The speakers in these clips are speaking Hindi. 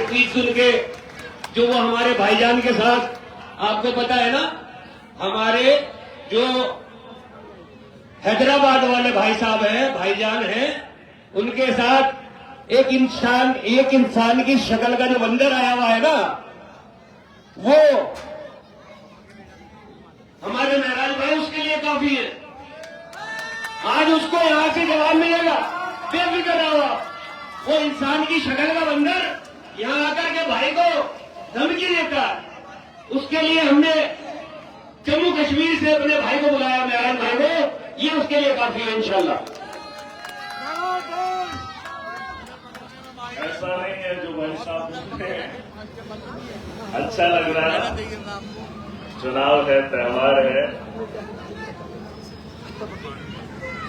स्पीच सुन के, जो वो हमारे भाईजान के साथ, आपको पता है ना, हमारे जो हैदराबाद वाले भाई साहब हैं, भाईजान हैं, उनके साथ एक इंसान की शक्ल का जो बंदर आया हुआ है ना, वो हमारे महराज भाई उसके लिए काफी है। आज उसको यहां से जवाब मिलेगा, बेफिक्र रहो। वो इंसान की शक्ल का बंदर यहां आकर के भाई को धमकी देता है, उसके लिए हमने जम्मू कश्मीर से अपने भाई को बुलाया, महराज भाई को, ये उसके लिए काफी है इंशाल्लाह। ऐसा नहीं है जो भाई साहब ने, अच्छा लग रहा है। चुनाव है, त्योहार है,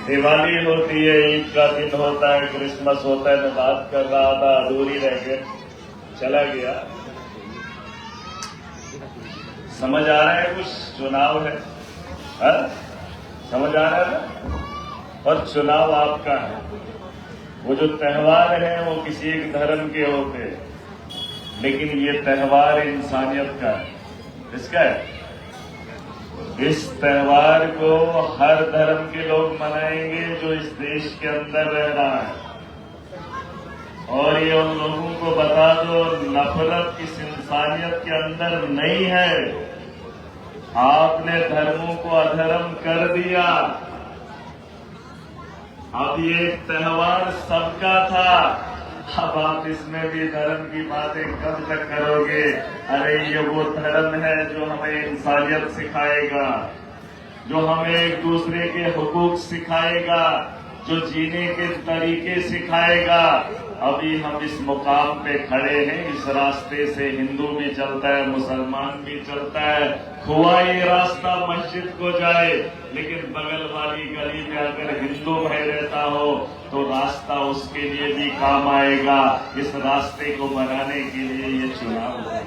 दिवाली होती है, ईद का दिन होता है, क्रिसमस होता है। मैं बात कर रहा था, अधूरी रह गए, चला गया। समझ आ रहा है कुछ? चुनाव है, समझ आ रहा है ना? और चुनाव आपका है। वो जो त्योहार है वो किसी एक धर्म के होते हैं, लेकिन ये त्योहार इंसानियत का है। किसका है? इस त्योहार को हर धर्म के लोग मनाएंगे जो इस देश के अंदर रह रहा है। और ये उन लोगों को बता दो, नफरत इस इंसानियत के अंदर नहीं है। आपने धर्मों को अधर्म कर दिया। अब ये त्योहार सबका था, अब आप इसमें भी धर्म की बातें कब तक करोगे? अरे ये वो धर्म है जो हमें इंसानियत सिखाएगा, जो हमें एक दूसरे के हुकूक सिखाएगा, जो जीने के तरीके सिखाएगा। अभी हम इस मुकाम पे खड़े हैं, इस रास्ते से हिंदू भी चलता है, मुसलमान भी चलता है। हुआ ये रास्ता मस्जिद को जाए, लेकिन बगल वाली गली में अगर हिंदू भाई रहता हो तो रास्ता उसके लिए भी काम आएगा। इस रास्ते को बनाने के लिए ये चुनाव हो रहा है।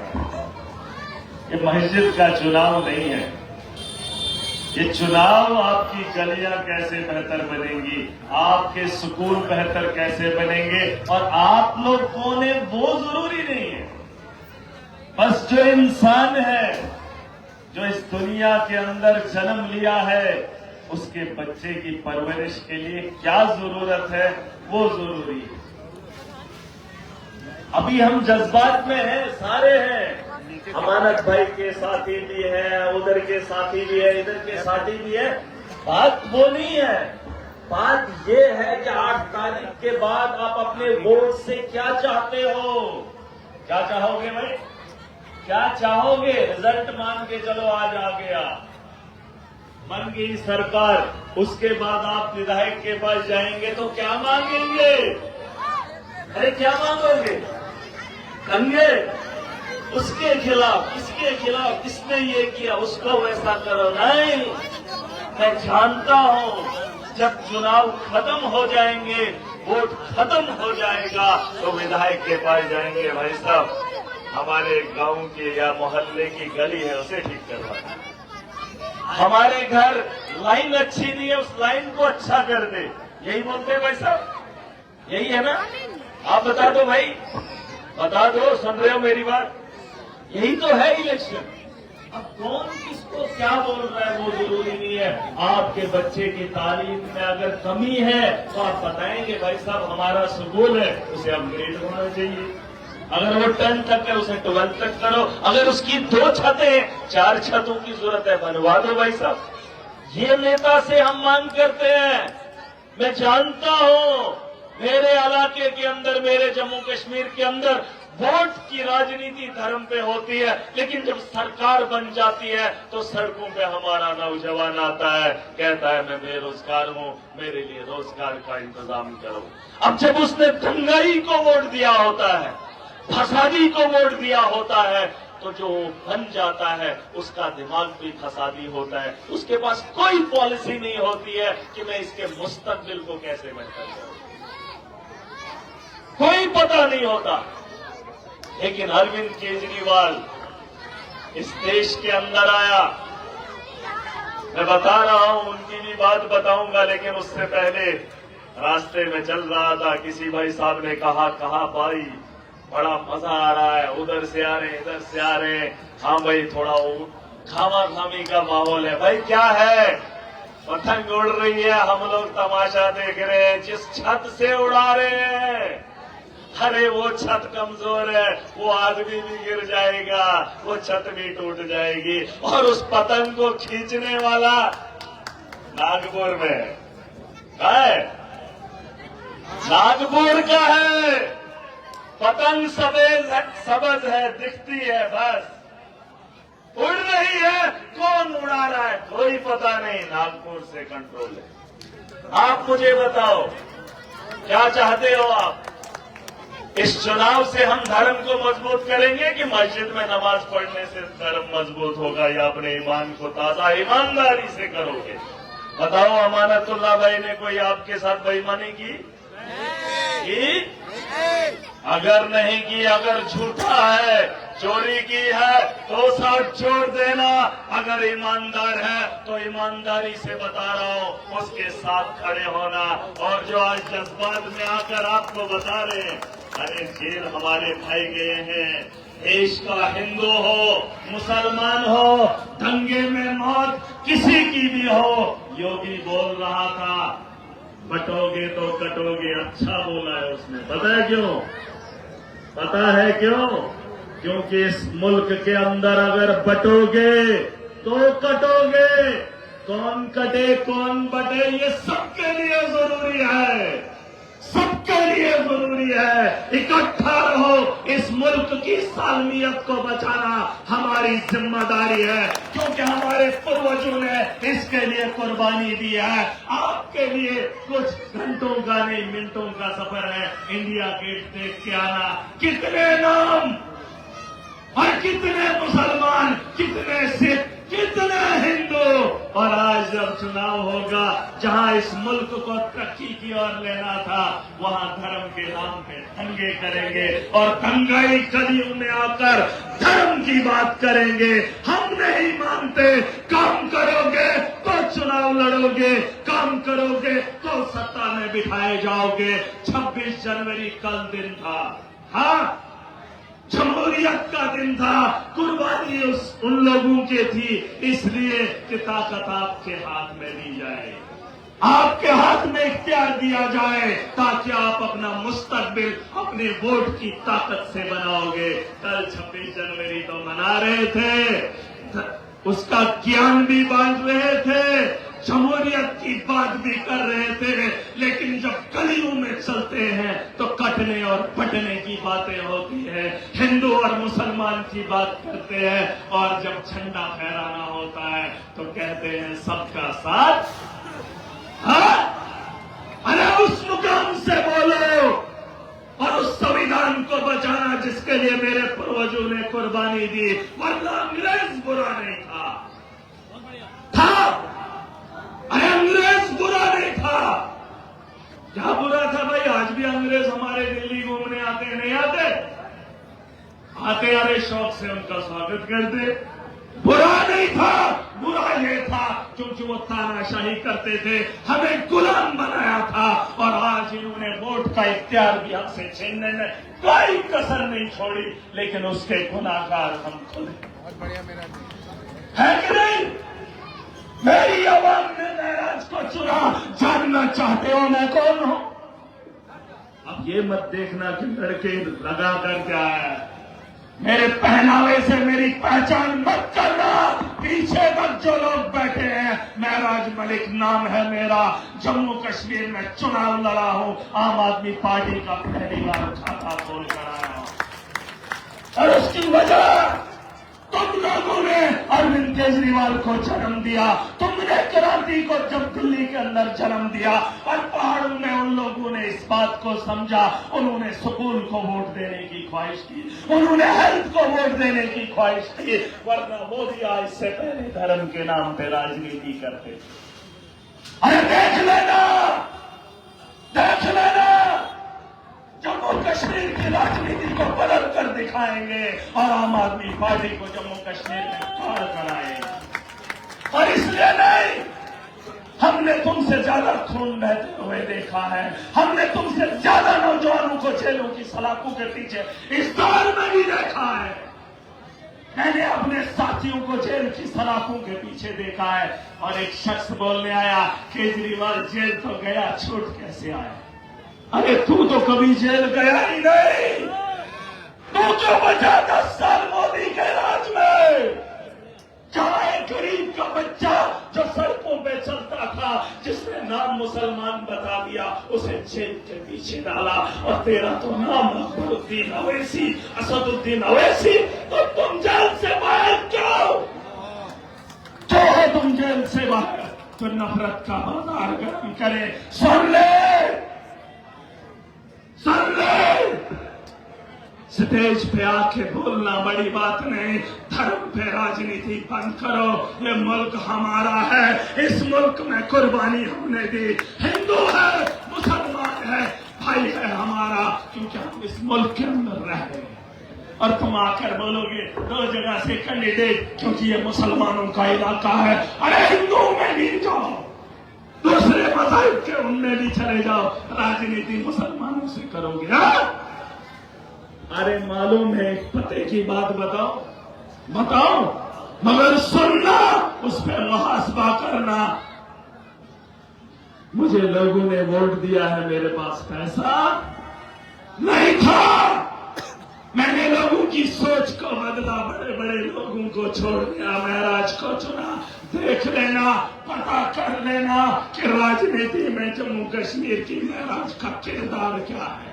ये मस्जिद का चुनाव नहीं है, ये चुनाव आपकी गलियां कैसे बेहतर बनेंगी, आपके स्कूल बेहतर कैसे बनेंगे, और आप लोग कौन है वो जरूरी नहीं है। बस जो इंसान है, जो इस दुनिया के अंदर जन्म लिया है, उसके बच्चे की परवरिश के लिए क्या जरूरत है वो जरूरी है। अभी हम जज्बात में हैं, सारे हैं। अमानत भाई के साथी भी है, उधर के साथी भी है, इधर के साथी भी है। बात वो नहीं है, बात ये है कि 8 तारीख के बाद आप अपने वोट से क्या चाहते हो। क्या चाहोगे भाई? क्या चाहोगे? रिजल्ट मान के चलो, आज आ गया, बन गई सरकार, उसके बाद आप विधायक के पास जाएंगे तो क्या मांगेंगे? अरे क्या मांगोगे? दंगे, उसके खिलाफ, इसके खिलाफ, किसने ये किया, उसको वैसा करो। नहीं, मैं जानता हूं जब चुनाव खत्म हो जाएंगे, वोट खत्म हो जाएगा, तो विधायक के पास जाएंगे, भाई साहब हमारे गांव की या मोहल्ले की गली है उसे ठीक करवाना, हमारे घर लाइन अच्छी नहीं है उस लाइन को अच्छा कर दे। यही बोलते हैं भाई साहब, यही है ना? आप बता दो भाई, बता दो, सुन रहे हो मेरी बात? यही तो है इलेक्शन। अब कौन किसको क्या बोल रहा है वो जरूरी नहीं है। आपके बच्चे की तालीम में अगर कमी है तो आप बताएंगे भाई साहब हमारा स्कूल है, उसे अपग्रेड होना चाहिए। अगर वो 10 तक है उसे 12 तक करो। अगर उसकी 2 छतें 4 छतों की जरूरत है, बनवा दो भाई साहब। ये नेता से हम मांग करते हैं। मैं जानता हूं मेरे इलाके के अंदर, मेरे जम्मू कश्मीर के अंदर वोट की राजनीति धर्म पे होती है, लेकिन जब सरकार बन जाती है तो सड़कों पे हमारा नौजवान आता है, कहता है मैं बेरोजगार हूं, मेरे लिए रोजगार का इंतजाम करो। अब जब उसने दंगाई को वोट दिया होता है, फसादी को वोट दिया होता है, तो जो बन जाता है उसका दिमाग भी फसादी होता है। उसके पास कोई पॉलिसी नहीं होती है कि मैं इसके मुस्तकबिल को कैसे बेहतर करूं, कोई पता नहीं होता। लेकिन अरविंद केजरीवाल इस देश के अंदर आया, मैं बता रहा हूं, उनकी भी बात बताऊंगा, लेकिन उससे पहले रास्ते में चल रहा था, किसी भाई साहब ने कहा भाई बड़ा मजा आ रहा है, उधर से आ रहे इधर से आ रहे। हाँ भाई, थोड़ा खामा खामी का माहौल है। भाई क्या है, पतंग उड़ रही है, हम लोग तमाशा देख रहे हैं। जिस छत से उड़ा रहे हैं, अरे वो छत कमजोर है, वो आदमी भी गिर जाएगा, वो छत भी टूट जाएगी। और उस पतंग को खींचने वाला नागपुर में है, नागपुर का है। पतंग सबज है, दिखती है, बस उड़ रही है। कौन उड़ा रहा है कोई पता नहीं, नागपुर से कंट्रोल है। आप मुझे बताओ क्या चाहते हो आप? इस चुनाव से हम धर्म को मजबूत करेंगे कि मस्जिद में नमाज पढ़ने से धर्म मजबूत होगा, या अपने ईमान को ताजा ईमानदारी से करोगे? बताओ, अमानतुल्लाह भाई ने कोई आपके साथ बेईमानी की? अगर नहीं की, अगर झूठा है, चोरी की है तो साथ छोड़ देना। अगर ईमानदार है तो ईमानदारी से बता रहा हूं, उसके साथ खड़े होना। और जो आज जज्बात में आकर आपको बता रहे हैं, अरे जेल हमारे भाई गए हैं, देश का हिंदू हो मुसलमान हो, दंगे में मौत किसी की भी हो, योगी बोल रहा था बटोगे तो कटोगे। अच्छा बोला है उसने, पता है क्यों? पता है क्यों? क्योंकि इस मुल्क के अंदर अगर बटोगे तो कटोगे। कौन कटे कौन बटे ये सबके लिए जरूरी है, सबके लिए जरूरी है। इकट्ठा रहो, इस मुल्क की सालमियत को बचाना हमारी जिम्मेदारी है, क्योंकि हमारे पूर्वजों ने इसके लिए कुर्बानी दी है। आपके लिए कुछ घंटों का नहीं, मिनटों का सफर है। इंडिया गेट देख के आना, कितने नाम और कितने मुसलमान, कितने सिख, कितने हिंदू। और आज जब चुनाव होगा, जहां इस मुल्क को तरक्की की ओर लेना था, वहां धर्म के नाम पे दंगे करेंगे और दंगाई गलियों में आकर धर्म की बात करेंगे। हम नहीं मानते, काम करोगे तो चुनाव लड़ोगे, काम करोगे तो सत्ता में बिठाए जाओगे। 26 जनवरी कल दिन था, हाँ, जमहूरियत का दिन था। कुर्बानी उन लोगों की थी, इसलिए कि ताकत आपके हाथ में दी जाए, आपके हाथ में इख्तियार दिया जाए, ताकि आप अपना मुस्तकबिल अपने वोट की ताकत से बनाओगे। कल 26 जनवरी तो मना रहे थे, उसका ज्ञान भी बांट रहे थे, जमहूरियत की बात भी कर रहे थे, लेकिन जब गलियों में चलते हैं तो कटने और बटने की बातें होती है, हिंदू और मुसलमान की बात करते हैं। और जब झंडा फहराना होता है तो कहते हैं सबका साथ। हाँ? अरे उस मुकाम से बोलो और उस संविधान को बचाना जिसके लिए मेरे पूर्वजों ने कुर्बानी दी, वरना अंग्रेज बुरा नहीं था। अरे अंग्रेज बुरा नहीं था। क्या बुरा था भाई? आज भी अंग्रेज हमारे दिल्ली घूमने आते नहीं आते? आते, अरे शौक से उनका स्वागत करते। बुरा नहीं था, बुरा ये था क्योंकि वो तानाशाही करते थे, हमें गुलाम बनाया था। और आज इन्होंने वोट का इख्तियार भी हमसे छीनने में कोई कसर नहीं छोड़ी, लेकिन उसके गुनाहगार हम खुद है कि नहीं? मेरी आवाम ने महराज को चुना, जानना चाहते हो मैं कौन हूं? अब ये मत देखना कि लड़के लगा कर क्या है, मेरे पहनावे से मेरी पहचान मत करना। पीछे तक जो लोग बैठे हैं, महराज मलिक नाम है मेरा, जम्मू कश्मीर में चुनाव लड़ा हूं, आम आदमी पार्टी का पहली बार खाता खोल कर आया हूं। और उसकी वजह तुम लोगों ने अरविंद केजरीवाल को जन्म दिया, तुमने क्रांति को जब दिल्ली के अंदर जन्म दिया, और पहाड़ों में उन लोगों ने इस बात को समझा, उन्होंने स्कूल को वोट देने की ख्वाहिश की, उन्होंने हेल्थ को वोट देने की ख्वाहिश की। वरना मोदी आज से पहले धर्म के नाम पे राजनीति करते। अरे देख लेना, देख लेना, जम्मू कश्मीर की राजनीति को बदल कर दिखाएंगे और आम आदमी पार्टी को जम्मू कश्मीर में खड़ा कराएंगे। और इसलिए नहीं, हमने तुमसे ज्यादा खून बहते हुए देखा है, हमने तुमसे ज्यादा नौजवानों को जेलों की सलाखों के पीछे इस दौर में भी देखा है। मैंने अपने साथियों को जेल की सलाखों के पीछे देखा है। और एक शख्स बोलने आया, केजरीवाल जेल तो गया, छूट कैसे आया? अरे तू तो कभी जेल गया ही नहीं, तू क्यों बचा 10 साल मोदी के राज में? जहां एक गरीब का बच्चा जो सड़कों पे चलता था, जिसने नाम मुसलमान बता दिया, उसे जेल के पीछे डाला। और तेरा तो नाम अकबरुद्दीन अवैसी, असदुद्दीन अवैसी, तो तुम जेल से बाहर क्यों? क्यों है तुम जेल से बाहर? तो नफरत का बाजार गर्म करे। सुन ले, सुन ले, स्टेज पे आके बोलना बड़ी बात नहीं, धर्म पे राजनीति बंद करो। ये मुल्क हमारा है, इस मुल्क में कुर्बानी हमने दी। हिंदू है, मुसलमान है, भाई है हमारा, क्योंकि हम इस मुल्क के अंदर रह रहे हैं। और तुम आकर बोलोगे 2 जगह से कैंडिडेट, क्योंकि ये मुसलमानों का इलाका है। अरे हिंदू में भी जाओ, दूसरे मज़हब के उनमें भी चले जाओ, राजनीति मुसलमानों से करोगे? हाँ? अरे मालूम है, पते की बात बताओ, बताओ, मगर सुनना, उस पर मुहासबा करना। मुझे लोगों ने वोट दिया है, मेरे पास पैसा नहीं था, मैंने लोगों की सोच को बदला, बड़े बड़े लोगों को छोड़ दिया, महराज को चुना। देख लेना, पता कर लेना कि राजनीति में जम्मू कश्मीर की महराज का किरदार क्या है।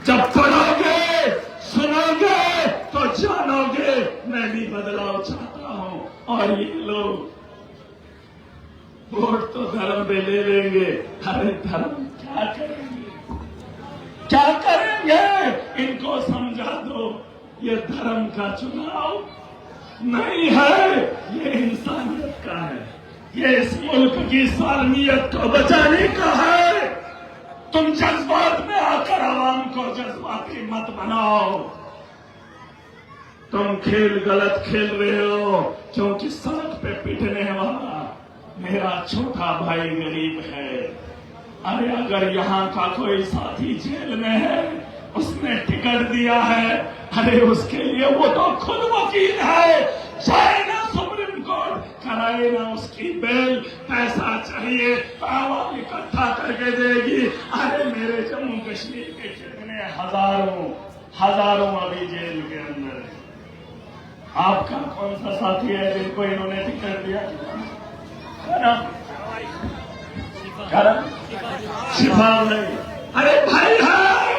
जब पढ़ोगे, सुनोगे तो जानोगे मैं भी बदलाव चाहता हूं। और ये लोग वोट तो धर्म पे ले लेंगे, अरे धर्म क्या करेंगे, क्या करेंगे? इनको समझा दो, ये धर्म का चुनाव नहीं है, ये इंसानियत का है, ये इस मुल्क की सालमियत को बचाने का है। तुम जज्बात में आकर आवाम को जज्बाती मत बनाओ। तुम खेल गलत खेल रहे हो, क्योंकि सड़क पे पिटने वाला मेरा छोटा भाई गरीब है। अरे अगर यहाँ का कोई साथी जेल में है, उसने टिकट दिया है, अरे उसके लिए वो तो खुद वकील है, जाए ना सुप्रीम कोर्ट, कराए ना उसकी बेल, पैसा चाहिए तो आवाम इकट्ठा करके देगी। अरे मेरे जम्मू कश्मीर के कितने हजारों अभी जेल के अंदर है। आपका कौन सा साथी है जिनको इन्होंने टिकट दिया? शिफा नहीं, अरे भाई है,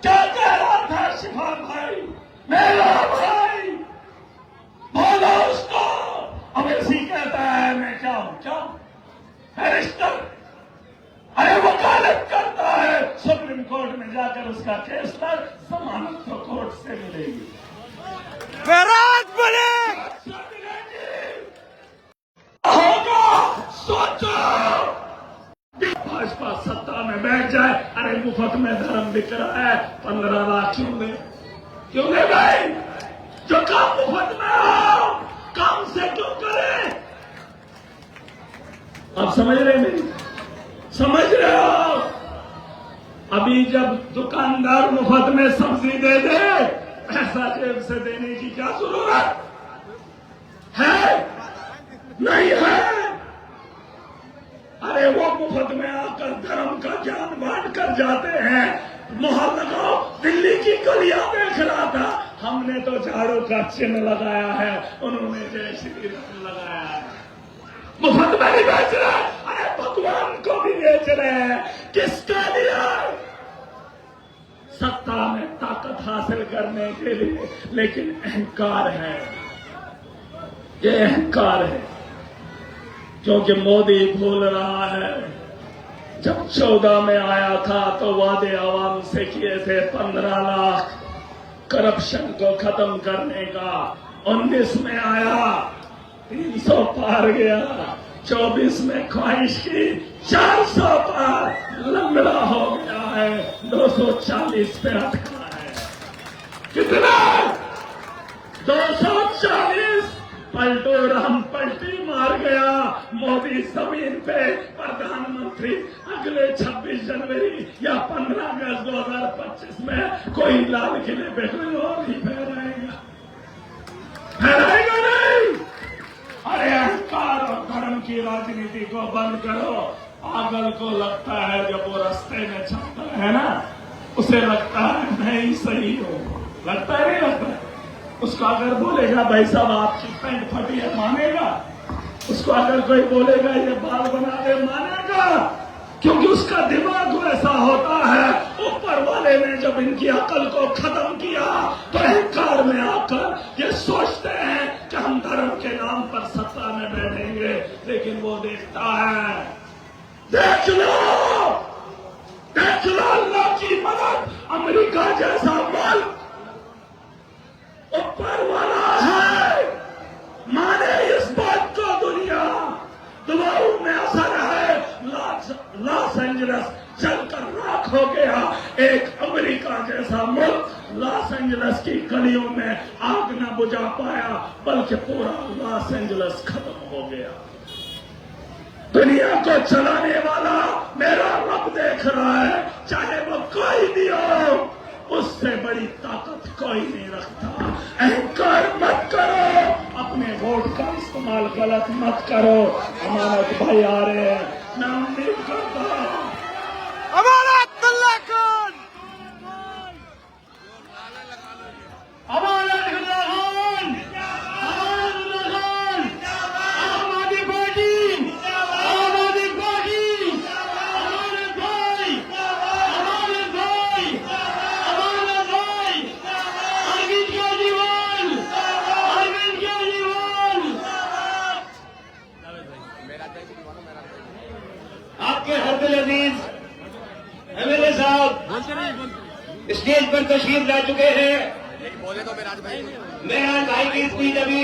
क्या कह रहा था शिफा भाई, मेरा भाई, बोलो उसको। अब ऐसी कहता है मैं क्या हूं, क्या बैरिस्टर, अरे वकालत करता है, सुप्रीम कोर्ट में जाकर उसका केस लड़, जमानत तो कोर्ट से मिलेगी, होगा, सोचो। भाजपा सत्ता में बैठ जाए, अरे मुफ्त में धर्म बिक रहा है, 15 लाख क्यों दे भाई? जो काम मुफ्त में हो, काम से क्यों करे? आप समझ रहे मेरी? समझ रहे हो? अभी जब दुकानदार मुफ्त में सब्जी दे दे, पैसा जेब से देने की क्या जरूरत है? नहीं है। अरे वो मुफ्त में आकर धर्म का ज्ञान बांट कर जाते हैं। मोहल्ला लगाओ, दिल्ली की गलियां देख रहा था, हमने तो झाड़ू का चिन्ह लगाया है, उन्होंने जय श्री राम लगाया है। मुफ्त में नहीं बेच रहे, अरे भगवान को भी बेच रहे हैं। किसके लिए? सत्ता में ताकत हासिल करने के लिए। लेकिन अहंकार है, ये अहंकार है, क्योंकि मोदी भूल रहा है जब 14 में आया था तो वादे आवाम से किए थे 15 लाख करप्शन को खत्म करने का। 19 में आया 300 पार गया, 24 में ख्वाहिश की 400 पार, लंगड़ा हो गया है, 240 पे अटका है। कितना? 240। पलटू राम पलटी मार मार गया। मोदी जमीन पे प्रधानमंत्री अगले 26 जनवरी या 15 अगस्त 2025 में कोई लाल किले पे कोई और ही फहराएगा नहीं। अरे अहंकार और धर्म की राजनीति को बंद करो। पागल को लगता है जब वो रास्ते में चलता है ना, उसे लगता है मैं ही सही हूँ, लगता है नहीं लगता है? उसको अगर बोलेगा भाई साहब आपकी पैंट फटी है, मानेगा? उसको अगर कोई बोलेगा ये बाल बना दे, मानेगा? क्योंकि उसका दिमाग वैसा होता है। ऊपर वाले ने जब इनकी अकल को खत्म किया तो अहंकार में आकर ये सोचते हैं कि हम धर्म के नाम पर सत्ता में बैठेंगे, लेकिन वो देखता है, देख लो अल्लाह की मदद, अमेरिका जैसा मुल्क ऊपर वाला है, माने इस बात को दुनिया। दुआओं में असर है। लॉस एंजल्स जलकर राख हो गया। एक अमेरिका जैसा मुल्क लॉस एंजल्स की गलियों में आग न बुझा पाया, बल्कि पूरा लॉस एंजल्स खत्म हो गया। दुनिया को चलाने वाला मेरा रब देख रहा है, चाहे वो कोई भी हो, उससे बड़ी ताकत कोई नहीं रखता। अहंकार मत करो, अपने वोट का इस्तेमाल गलत मत करो। अमानत भाई आ रहे हैं, मैं उम्मीद करता हूं अमानत अल्लाह कौन, अमानत अल्लाह कौन, आम आदमी पार्टी, आम आदमी पार्टी, अमानत भाई, अमानत भाई, अमानत भाई, अरविंद केजरीवाल, अरविंद केजरीवाल। आपके हरदिल अजीज एमएलए साहब स्टेज पर तशरीफ ला चुके हैं। मेरा भाई की स्पीच अभी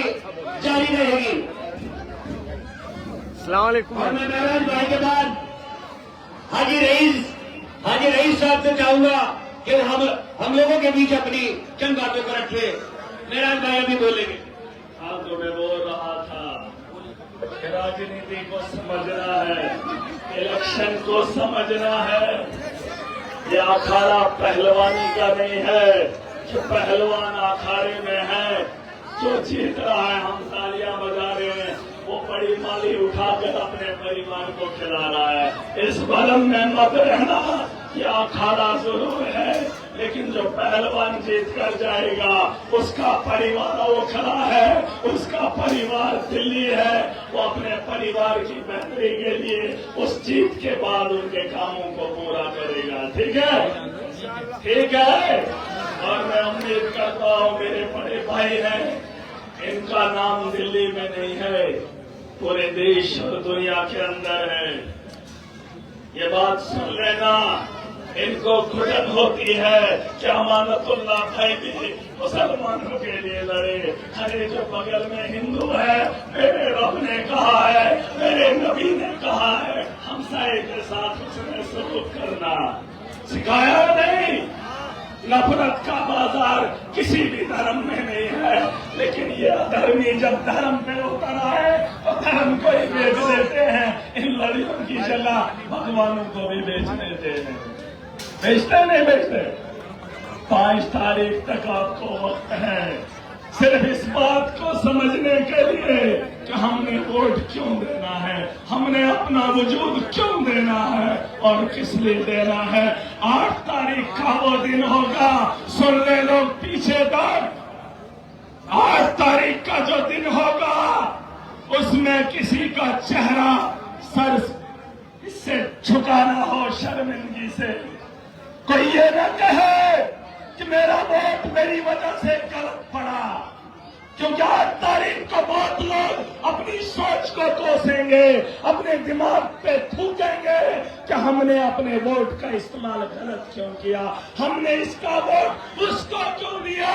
जारी रहेगी। और मैं मेहराज भाई के बाद हाजी रईस साहब से चाहूंगा कि हम लोगों के बीच अपनी चंद बातों को रखे। मेहराज भाई अभी बोलेंगे। हाँ, तो मैं बोल रहा था, राजनीति को समझना है, इलेक्शन को समझना है। ये अखाड़ा पहलवानी का नहीं है कि पहलवान अखाड़े में है, जो जीत रहा है हम तालियां बजा रहे हैं, वो बड़ी माली उठाकर अपने परिवार को खिला रहा है। इस भरम में मत रहना कि अखाड़ा जरूर है, लेकिन जो पहलवान जीत कर जाएगा उसका परिवार वो खड़ा है, उसका परिवार दिल्ली है, वो अपने परिवार की बेहतरी के लिए उस जीत के बाद उनके कामों को पूरा करेगा। ठीक है, ठीक है। और मैं उम्मीद करता हूँ मेरे बड़े भाई हैं, इनका नाम दिल्ली में नहीं है, पूरे देश और दुनिया के अंदर है। ये बात सुन लेना, इनको खुजल होती है कि अमानतुल्लाह भाई भी मुसलमानों के लिए लड़े। अरे जो बगल में हिंदू है, मेरे रब ने कहा है, मेरे नबी ने कहा है, हमसाये के साथ उसने सलूक करना सिखाया नहीं। नफरत का बाजार किसी भी धर्म में नहीं है, लेकिन ये अधर्मी जब धर्म पे उतर आए तो धर्म को ही बेच देते हैं। इन लड़ियों की जगह भगवानों को भी बेच देते हैं। बेचते नहीं बेचते। 5 तारीख तक आपको वक्त है सिर्फ इस बात को समझने के लिए कि हमने वोट क्यों देना है, हमने अपना वजूद क्यों देना है और किस लिए देना है। 8 तारीख का वो दिन होगा, सुन ले लोग पीछे तक। 8 तारीख का जो दिन होगा उसमें किसी का चेहरा सर इससे झुकाना हो शर्मिंदगी से। कोई ये न कहे कि मेरा वोट मेरी वजह से गलत पड़ा, क्योंकि 8 तारीख को बहुत लोग अपनी सोच को कोसेंगे, अपने दिमाग पे थूकेंगे कि हमने अपने वोट का इस्तेमाल गलत क्यों किया, हमने इसका वोट उसको क्यों दिया।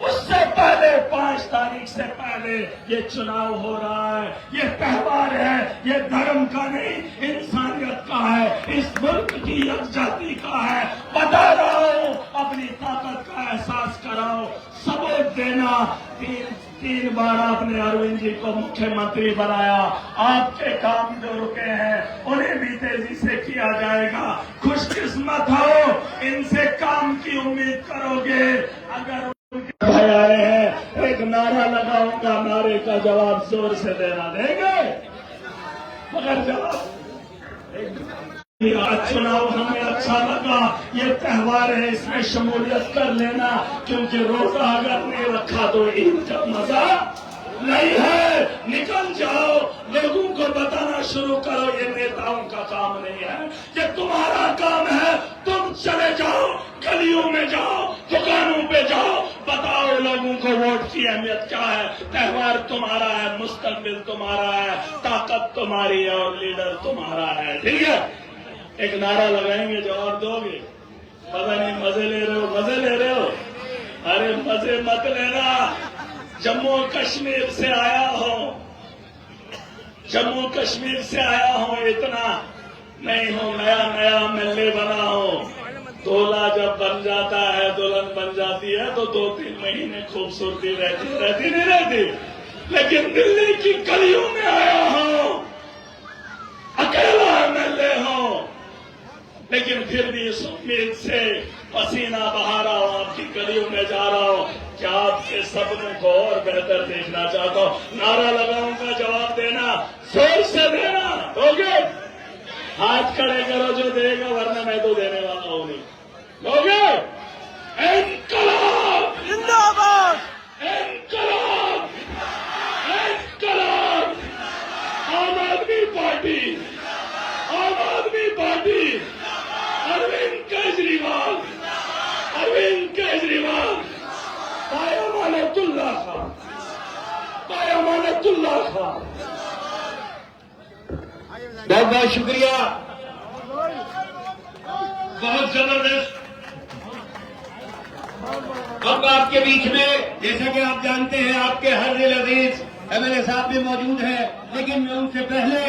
उससे पहले 5 तारीख से पहले ये चुनाव हो रहा है, ये त्योहार है, ये धर्म का नहीं इंसानियत का है, इस मुल्क की यकजहती का है। बता रहा हूं, अपनी ताकत का एहसास कराओ, सबूत देना। 3 3 बार आपने अरविंद जी को मुख्यमंत्री बनाया। आपके काम जो रुके हैं उन्हें भी तेजी से किया जाएगा। खुशकिस्मत हो, इनसे काम की उम्मीद करोगे। अगर भाई आए हैं, एक नारा लगाऊंगा, नारे का जवाब जोर से देना देंगे। मगर जवाब चुनाव हमें अच्छा लगा, ये त्योहार है, इसमें शमूलियत कर लेना, क्योंकि रोजा अगर नहीं रखा तो ईद का मजा नहीं है। निकल जाओ, लोगों को बताना शुरू करो, ये नेताओं का काम नहीं है, ये तुम्हारा काम है। तुम चले जाओ, गलियों में जाओ, दुकानों पे जाओ, बताओ लोगों को वोट की अहमियत क्या है। त्योहार तुम्हारा है, मुस्तकबिल तुम्हारा है, ताकत तुम्हारी है और लीडर तुम्हारा है। ठीक है, एक नारा लगाएंगे, जवाब दोगे। पता नहीं मजे ले रहे हो, मजे ले रहे हो, अरे मजे मत लेना। जम्मू कश्मीर से आया हूं, जम्मू कश्मीर से आया हूं, इतना नहीं हूं, नया नया मिलने बना हूं। दूल्हा जब बन जाता है, दुल्हन बन जाती है तो 2-3 महीने खूबसूरती रहती नहीं रहती। लेकिन दिल्ली की गलियों में आया हूं, अकेला MLA हूं, लेकिन फिर भी इस उम्मीद से पसीना बहा रहा हूं, आपकी गलियों में जा रहा हूं, क्या आपके सपनों को और बेहतर देखना चाहता हूं। नारा लगाऊंगा, जवाब देना, जोर से देना। दोगे? हाथ खड़े करो जो देगा, वरना मैं तो देने वाला हूं नहीं। दोगे? इनकलाब जिंदाबाद, इनकलाब, इनकलाब, आम आदमी पार्टी, आम आदमी पार्टी, अरविंद केजरीवाल, अरविंद केजरीवाल, बायामानतुल्लाह खान, बायामानतुल्लाह खान। बहुत बहुत शुक्रिया, बहुत जबरदस्त। अब आपके बीच में, जैसा कि आप जानते हैं, आपके हर दिल अजीज MLA साहब भी मौजूद है, लेकिन मैं उनसे पहले